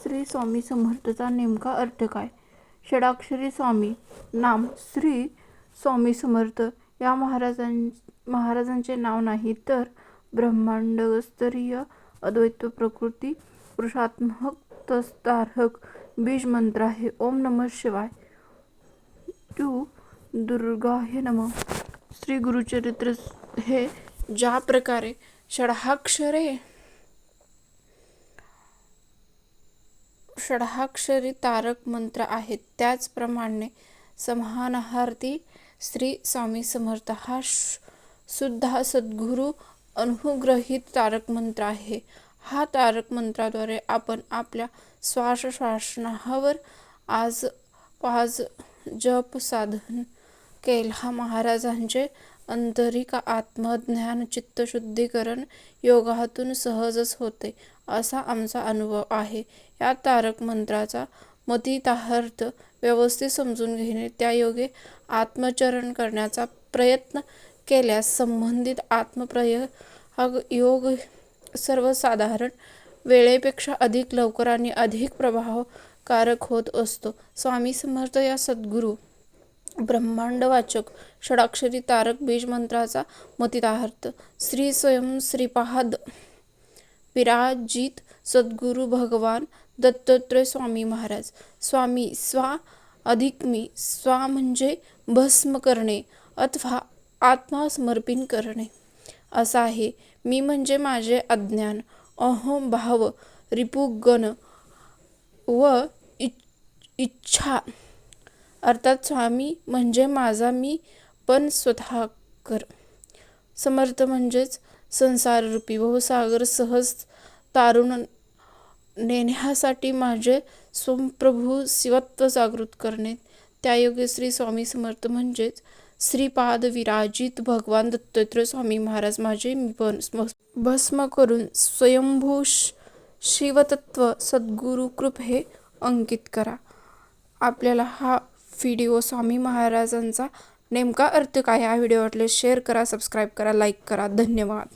श्री स्वामी समर्थचा नेमका अर्थ काय? षडाक्षरी स्वामी नाम श्री स्वामी समर्थ या महाराजांचे नाव नाही, तर ब्रह्मांडस्तरीय अद्वैत प्रकृती पुरुषात्मक तत्तारक बीज मंत्र आहे. ओम नमः शिवाय. तू दुर्गाय नमः. श्री गुरुचरित्र हे ज्या प्रकारे षडाक्षरी तारक मंत्र आहेत, त्याचप्रमाणे समानार्थी श्री स्वामी समर्थ हा सुद्धा सद्गुरु अनुग्रहित तारक मंत्र आहे. हा तारक मंत्राद्वारे आपण आपल्या श्वासोच्छ्वासावर आज जप साधन केला. महाराजांचे आंतरिक आत्मज्ञान चित्तशुद्धीकरण योगातून सहजच होते, असा आमचा अनुभव आहे. या तारक मंत्राचा मतितार्थ व्यवस्थित समजून घेणे, त्यायोगे आत्मचरण करण्याचा प्रयत्न केल्यास संबंधित आत्मप्रयोग योग सर्वसाधारण वेळेपेक्षा अधिक लवकर आणि अधिक प्रभावकारक होत असतो. स्वामी समर्थ या सद्गुरु ब्रह्मांडवाचक षडाक्षरी तारक बीज मंत्राचा मतितार्थ. श्री स्वयं श्रीपाद विराजित सद्गुरु भगवान दत्तात्रय स्वामी महाराज. स्वामी स्वा अधिक मी. स्वा म्हणजे भस्म करणे अथवा आत्मा समर्पित करणे असा आहे. मी म्हणजे माझे अज्ञान, अहम भाव, रिपुगण व इच्छा. अर्थात स्वामी म्हणजे माझा मी, पण स्वतःकर. समर्थ म्हणजेच संसाररूपी भवसागर सहज तारून नेण्यासाठी माझे स्वप्रभू शिवत्व जागृत करणे. त्यायोगे श्री स्वामी समर्थ म्हणजेच श्रीपाद विराजित भगवान दत्तात्रय स्वामी महाराज माझे मीपण भस्म करून स्वयंभू शिवतत्व सद्गुरु कृपे अंकित करा. आपल्याला हा व्हिडिओ स्वामी महाराजांचा नेमका अर्थ काय, हा व्हिडिओ वाटल्यास शेअर करा, सबस्क्राईब करा, लाईक करा. धन्यवाद.